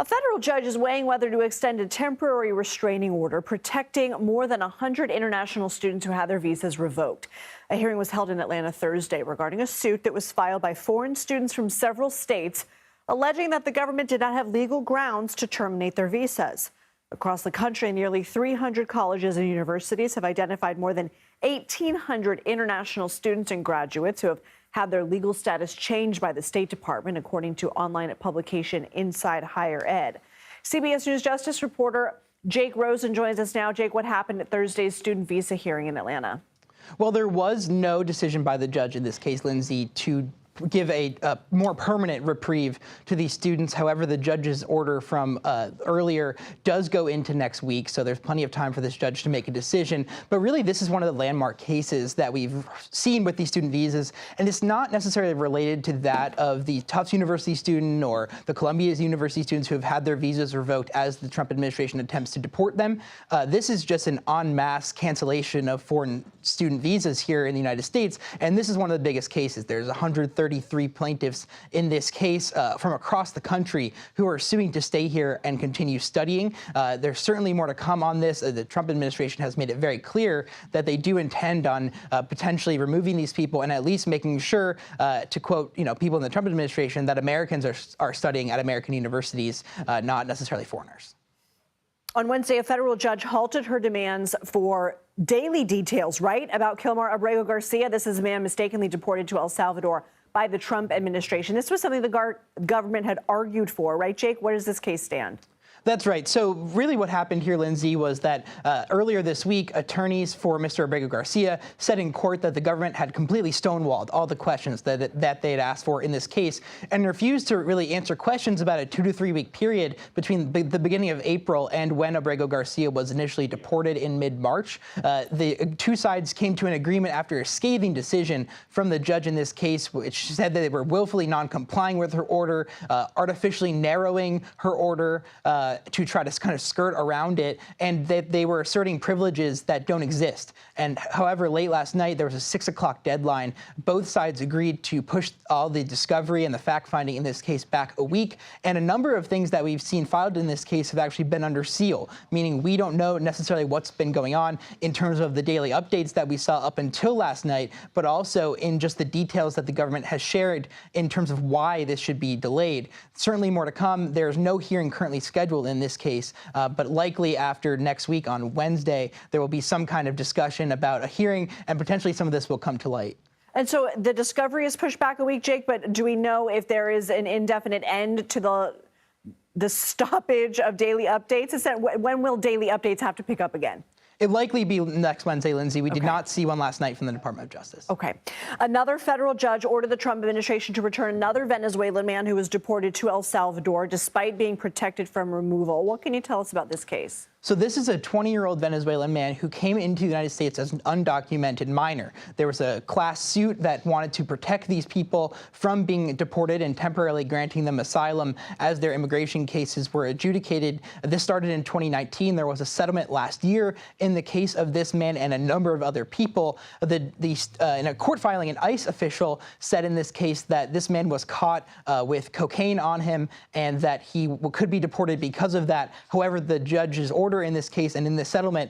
A federal judge is weighing whether to extend a temporary restraining order protecting more than 100 international students who had their visas revoked. A hearing was held in Atlanta Thursday regarding a suit that was filed by foreign students from several states, alleging that the government did not have legal grounds to terminate their visas. Across the country, nearly 300 colleges and universities have identified more than 1,800 international students and graduates who have had their legal status changed by the State Department, according to online publication Inside Higher Ed. CBS News Justice reporter Jake Rosen joins us now. Jake, what happened at Thursday's student visa hearing in Atlanta? Well, there was no decision by the judge in this case, Lindsay, to give a more permanent reprieve to these students. However, the judge's order from earlier does go into next week, so there's plenty of time for this judge to make a decision. But really, this is one of the landmark cases that we've seen with these student visas, and it's not necessarily related to that of the Tufts University student or the Columbia University students who have had their visas revoked as the Trump administration attempts to deport them. This is just an en masse cancellation of foreign student visas here in the United States, and this is one of the biggest cases. There's 133 plaintiffs in this case from across the country who are suing to stay here and continue studying. There's certainly more to come on this. The Trump administration has made it very clear that they do intend on potentially removing these people and at least making sure, to quote, people in the Trump administration, that Americans are studying at American universities, not necessarily foreigners. On Wednesday, a federal judge halted her demands for daily details, right, about Kilmar Abrego Garcia. This is a man mistakenly deported to El Salvador by the Trump administration. This was something the government had argued for, right, Jake? Where does this case stand? That's right. So really what happened here, Lindsay, was that earlier this week, attorneys for Mr. Abrego Garcia said in court that the government had completely stonewalled all the questions that they had asked for in this case and refused to really answer questions about a 2 to 3 week period between the beginning of April and when Abrego Garcia was initially deported in mid-March. The two sides came to an agreement after a scathing decision from the judge in this case, which said that they were willfully non-complying with her order, artificially narrowing her order, to try to kind of skirt around it, and that they were asserting privileges that don't exist. And however, late last night, there was a 6 o'clock deadline. Both sides agreed to push all the discovery and the fact-finding in this case back a week. And a number of things that we've seen filed in this case have actually been under seal, meaning we don't know necessarily what's been going on in terms of the daily updates that we saw up until last night, but also in just the details that the government has shared in terms of why this should be delayed. Certainly more to come. There's no hearing currently scheduled in this case, but likely after next week on Wednesday, there will be some kind of discussion about a hearing, and potentially some of this will come to light. And so the discovery is pushed back a week, Jake, but do we know if there is an indefinite end to the stoppage of daily updates? When will daily updates have to pick up again? It'll likely be next Wednesday, Lindsay. We did not see one last night from the Department of Justice. Okay. Another federal judge ordered the Trump administration to return another Venezuelan man who was deported to El Salvador despite being protected from removal. What can you tell us about this case? So this is a 20-year-old Venezuelan man who came into the United States as an undocumented minor. There was a class suit that wanted to protect these people from being deported and temporarily granting them asylum as their immigration cases were adjudicated. This started in 2019. There was a settlement last year in the case of this man and a number of other people. In a court filing, an ICE official said in this case that this man was caught with cocaine on him and that he could be deported because of that. However, the judge's order in this case and in the settlement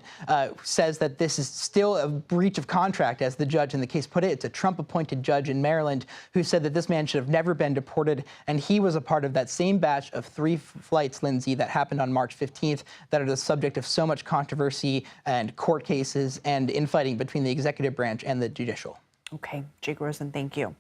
says that this is still a breach of contract, as the judge in the case put it. It's a Trump-appointed judge in Maryland who said that this man should have never been deported, and he was a part of that same batch of 3 flights, Lindsay, that happened on March 15th that are the subject of so much controversy and court cases and infighting between the executive branch and the judicial. Okay, Jake Rosen, thank you.